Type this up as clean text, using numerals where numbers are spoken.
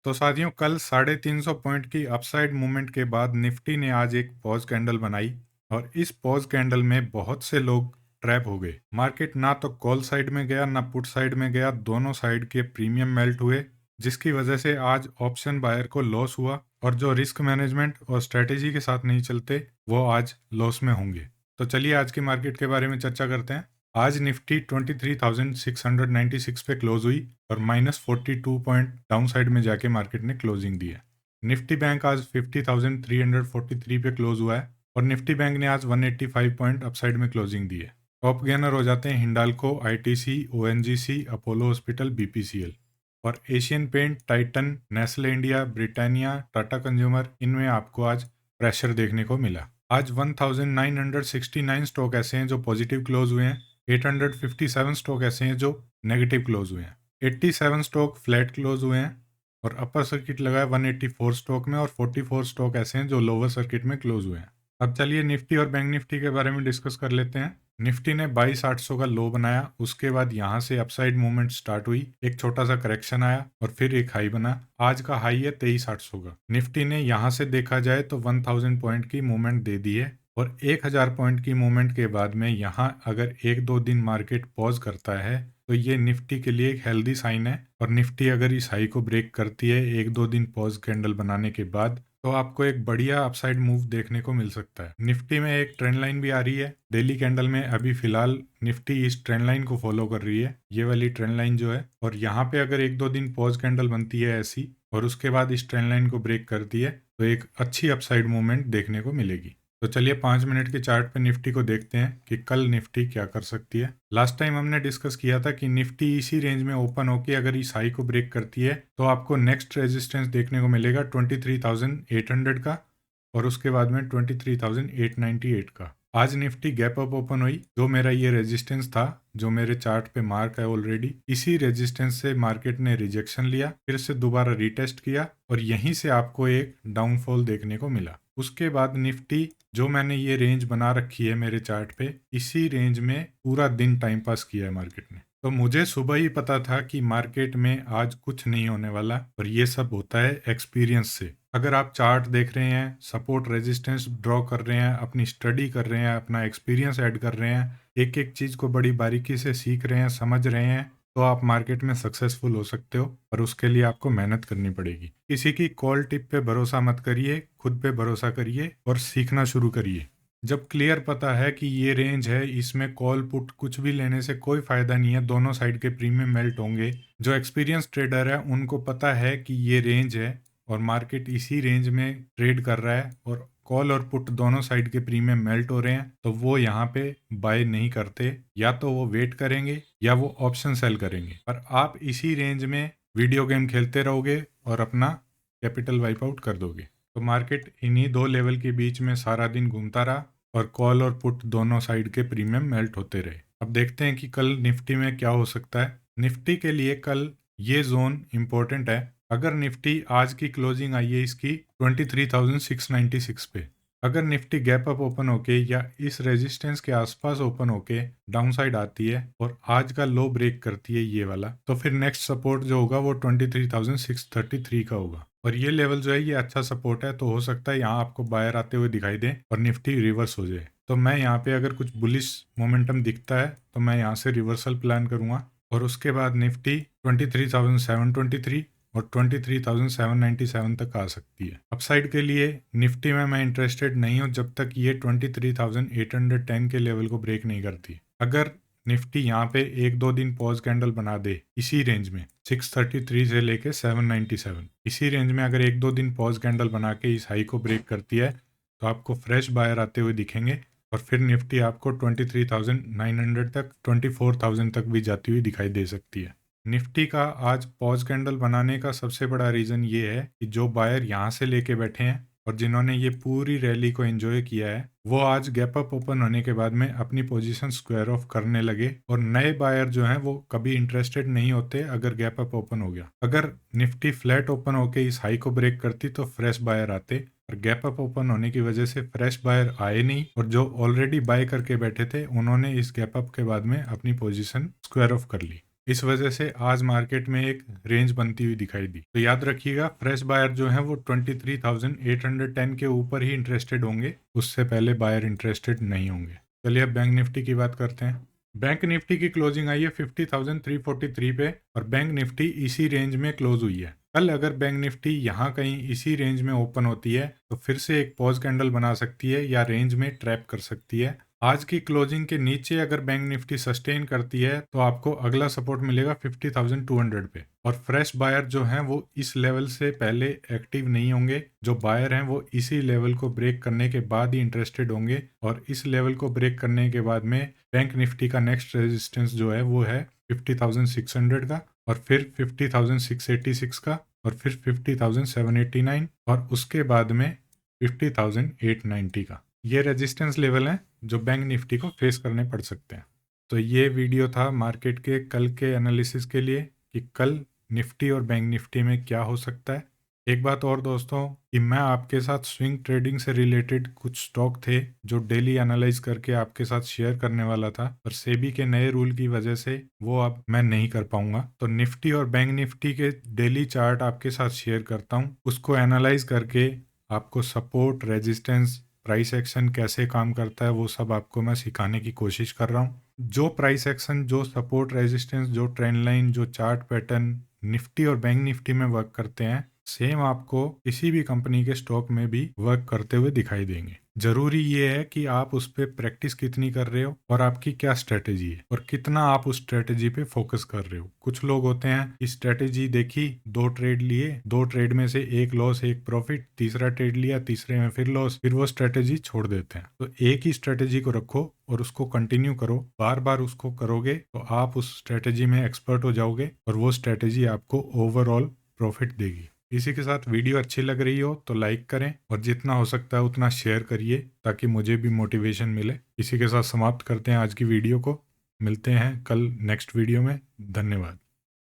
तो साथियों, कल 350 पॉइंट की अपसाइड मूवमेंट के बाद निफ्टी ने आज एक पॉज कैंडल बनाई और इस पॉज कैंडल में बहुत से लोग ट्रैप हो गए। मार्केट ना तो कॉल साइड में गया ना पुट साइड में गया, दोनों साइड के प्रीमियम मेल्ट हुए, जिसकी वजह से आज ऑप्शन बायर को लॉस हुआ और जो रिस्क मैनेजमेंट और स्ट्रेटेजी के साथ नहीं चलते वो आज लॉस में होंगे। तो चलिए आज की मार्केट के बारे में चर्चा करते हैं। आज निफ्टी 23,696 पे क्लोज हुई और -42 पॉइंट डाउन साइड में जाके मार्केट ने क्लोजिंग दी है। निफ्टी बैंक आज 50,343 पे क्लोज हुआ है और निफ्टी बैंक ने आज 185 पॉइंट अपसाइड में क्लोजिंग दी है। टॉप गेनर हो जाते हैं Hindalco, ITC, ONGC, Apollo Hospital, BPCL. और Asian Paint, Titan, Nestle India, Britannia, Tata Consumer, इनमें आपको आज प्रेशर देखने को मिला। आज 1969 स्टॉक ऐसे हैं जो पॉजिटिव क्लोज हुए हैं, 857 स्टॉक ऐसे हैं जो नेगेटिव क्लोज हुए हैं, 87 स्टॉक फ्लैट क्लोज हुए हैं और अपर सर्किट लगा है 184 स्टॉक में और 44 स्टॉक ऐसे हैं जो लोअर सर्किट में क्लोज हुए हैं। अब चलिए निफ्टी और बैंक निफ्टी के बारे में डिस्कस कर लेते हैं। निफ्टी ने 22,800 का लो बनाया, उसके बाद यहां से अपसाइड मूवमेंट स्टार्ट हुई, एक छोटा सा करेक्शन आया और फिर एक हाई बना। आज का हाई है 23,800 का। निफ्टी ने यहां से देखा जाए तो 1000 पॉइंट की मूवमेंट दे दी है और 1000 पॉइंट की मूवमेंट के बाद में यहाँ अगर 1-2 दिन मार्केट पॉज करता है तो ये निफ्टी के लिए एक हेल्दी साइन है और निफ्टी अगर इस हाई को ब्रेक करती है 1-2 दिन पॉज कैंडल बनाने के बाद तो आपको एक बढ़िया अपसाइड मूव देखने को मिल सकता है। निफ्टी में एक ट्रेंड लाइन भी आ रही है डेली कैंडल में। अभी फिलहाल निफ्टी इस ट्रेंड लाइन को फॉलो कर रही है, ये वाली ट्रेंड लाइन जो है, और यहाँ पे अगर 1-2 दिन पॉज कैंडल बनती है ऐसी और उसके बाद इस ट्रेंड लाइन को ब्रेक करती है तो एक अच्छी अपसाइड मूवमेंट देखने को मिलेगी। तो चलिए 5 मिनट के चार्ट पे निफ्टी को देखते हैं कि कल निफ्टी क्या कर सकती है। लास्ट टाइम हमने डिस्कस किया था कि निफ्टी इसी रेंज में ओपन होकर अगर इस हाई को ब्रेक करती है तो आपको नेक्स्ट रेजिस्टेंस देखने को मिलेगा 23,800 का और उसके बाद में 23,898 का। आज निफ्टी गैप अप ओपन हुई, जो मेरा ये रेजिस्टेंस था जो मेरे चार्ट पे मार्क है ऑलरेडी, इसी रेजिस्टेंस से मार्केट ने रिजेक्शन लिया, फिर से दोबारा रीटेस्ट किया और यहीं से आपको एक डाउनफॉल देखने को मिला। उसके बाद निफ्टी, जो मैंने ये रेंज बना रखी है मेरे चार्ट पे, इसी रेंज में पूरा दिन टाइम पास किया है मार्केट ने। तो मुझे सुबह ही पता था कि मार्केट में आज कुछ नहीं होने वाला और ये सब होता है एक्सपीरियंस से। अगर आप चार्ट देख रहे हैं, सपोर्ट रेजिस्टेंस ड्रॉ कर रहे हैं, अपनी स्टडी कर रहे हैं, अपना एक्सपीरियंस ऐड कर रहे हैं, एक एक चीज़ को बड़ी बारीकी से सीख रहे हैं, समझ रहे हैं, तो आप मार्केट में सक्सेसफुल हो सकते हो। पर उसके लिए आपको मेहनत करनी पड़ेगी। किसी की कॉल टिप पे भरोसा मत करिए, खुद पे भरोसा करिए और सीखना शुरू करिए। जब क्लियर पता है कि ये रेंज है, इसमें कॉल पुट कुछ भी लेने से कोई फायदा नहीं है, दोनों साइड के प्रीमियम मेल्ट होंगे। जो एक्सपीरियंस ट्रेडर है उनको पता है कि ये रेंज है और मार्केट इसी रेंज में ट्रेड कर रहा है और कॉल और पुट दोनों साइड के प्रीमियम मेल्ट हो रहे हैं, तो वो यहाँ पे बाय नहीं करते, या तो वो वेट करेंगे या वो ऑप्शन सेल करेंगे। पर आप इसी रेंज में वीडियो गेम खेलते रहोगे और अपना कैपिटल वाइप आउट कर दोगे। तो मार्केट इन्हीं दो लेवल के बीच में सारा दिन घूमता रहा और कॉल और पुट दोनों साइड के प्रीमियम मेल्ट होते रहे। अब देखते हैं कि कल निफ्टी में क्या हो सकता है। निफ्टी के लिए कल ये जोन इंपॉर्टेंट है। अगर निफ्टी आज की क्लोजिंग आई है इसकी 23,696 पे, अगर निफ्टी गैप अप ओपन होके या इस रेजिस्टेंस के आसपास ओपन होके डाउन साइड आती है और आज का लो ब्रेक करती है ये वाला, तो फिर नेक्स्ट सपोर्ट जो होगा वो 23,633 का होगा और ये लेवल जो है ये अच्छा सपोर्ट है। तो हो सकता है यहाँ आपको बायर आते हुए दिखाई दे और निफ्टी रिवर्स हो जाए। तो मैं यहाँ पे अगर कुछ बुलिश मोमेंटम दिखता है तो मैं यहाँ से रिवर्सल प्लान करूंगा और उसके बाद निफ्टी 23,723 और 23,797 तक आ सकती है। अपसाइड के लिए निफ्टी में मैं इंटरेस्टेड नहीं हूं जब तक ये 23,810 के लेवल को ब्रेक नहीं करती। अगर निफ्टी यहाँ पे 1-2 दिन पॉज कैंडल बना दे इसी रेंज में 633 से लेके 797, इसी रेंज में अगर 1-2 दिन पॉज कैंडल बना के इस हाई को ब्रेक करती है तो आपको फ्रेश बायर आते हुए दिखेंगे और फिर निफ्टी आपको 23,900 तक, 24,000 तक भी जाती हुई दिखाई दे सकती है। निफ्टी का आज पॉज कैंडल बनाने का सबसे बड़ा रीज़न ये है कि जो बायर यहाँ से लेके बैठे हैं और जिन्होंने ये पूरी रैली को एंजॉय किया है, वो आज गैप अप ओपन होने के बाद में अपनी पोजीशन स्क्वायर ऑफ करने लगे और नए बायर जो हैं वो कभी इंटरेस्टेड नहीं होते अगर गैप अप ओपन हो गया। अगर निफ्टी फ्लैट ओपन होके इस हाई को ब्रेक करती तो फ्रेश बायर आते, और गैप अप ओपन होने की वजह से फ्रेश बायर आए नहीं और जो ऑलरेडी बाय करके बैठे थे उन्होंने इस गैप अप के बाद में अपनी पोजीशन स्क्वायर ऑफ कर ली। इस वजह से आज मार्केट में एक रेंज बनती हुई दिखाई दी। तो याद रखिएगा, फ्रेश बायर जो है वो 23,810 के ऊपर ही इंटरेस्टेड होंगे, उससे पहले बायर इंटरेस्टेड नहीं होंगे। चलिए अब बैंक निफ्टी की बात करते हैं। बैंक निफ्टी की क्लोजिंग आई है 50,343 पे और बैंक निफ्टी इसी रेंज में क्लोज हुई है। कल अगर बैंक निफ्टी यहाँ कहीं इसी रेंज में ओपन होती है तो फिर से एक पॉज कैंडल बना सकती है या रेंज में ट्रैप कर सकती है। आज की क्लोजिंग के नीचे अगर बैंक निफ्टी सस्टेन करती है तो आपको अगला सपोर्ट मिलेगा 50,200 पे और फ्रेश बायर जो हैं वो इस लेवल से पहले एक्टिव नहीं होंगे। जो बायर हैं वो इसी लेवल को ब्रेक करने के बाद ही इंटरेस्टेड होंगे और इस लेवल को ब्रेक करने के बाद में बैंक निफ्टी का नेक्स्ट रेजिस्टेंस जो है वो है 50,600 का और फिर 50,686 का और फिर 50,789 और उसके बाद में 50,890 का। ये रेजिस्टेंस लेवल हैं जो बैंक निफ्टी को फेस करने पड़ सकते हैं। तो ये वीडियो था मार्केट के कल के एनालिसिस के लिए कि कल निफ्टी और बैंक निफ्टी में क्या हो सकता है। एक बात और दोस्तों कि मैं आपके साथ स्विंग ट्रेडिंग से रिलेटेड कुछ स्टॉक थे जो डेली एनालाइज करके आपके साथ शेयर करने वाला था, पर सेबी के नए रूल की वजह से वो अब मैं नहीं कर पाऊंगा। तो निफ्टी और बैंक निफ्टी के डेली चार्ट आपके साथ शेयर करता हूँ, उसको एनालाइज करके आपको सपोर्ट, रेजिस्टेंस, प्राइस एक्शन कैसे काम करता है वो सब आपको मैं सिखाने की कोशिश कर रहा हूँ। जो प्राइस एक्शन, जो सपोर्ट, रेजिस्टेंस, जो ट्रेंड लाइन, जो चार्ट पैटर्न निफ्टी और बैंक निफ्टी में वर्क करते हैं, सेम आपको किसी भी कंपनी के स्टॉक में भी वर्क करते हुए दिखाई देंगे। जरूरी ये है कि आप उस पर प्रैक्टिस कितनी कर रहे हो और आपकी क्या स्ट्रेटेजी है और कितना आप उस स्ट्रेटेजी पे फोकस कर रहे हो। कुछ लोग होते हैं कि स्ट्रेटेजी देखी, 2 ट्रेड लिए, 2 ट्रेड में से एक लॉस एक प्रॉफिट, तीसरा ट्रेड लिया, तीसरे में फिर लॉस, फिर वो स्ट्रेटेजी छोड़ देते हैं। तो एक ही स्ट्रेटेजी को रखो और उसको कंटिन्यू करो। बार बार उसको करोगे तो आप उस स्ट्रेटेजी में एक्सपर्ट हो जाओगे और वो स्ट्रेटेजी आपको ओवरऑल प्रॉफिट देगी। इसी के साथ वीडियो अच्छी लग रही हो तो लाइक करें और जितना हो सकता है उतना शेयर करिए ताकि मुझे भी मोटिवेशन मिले। इसी के साथ समाप्त करते हैं आज की वीडियो को। मिलते हैं कल नेक्स्ट वीडियो में। धन्यवाद।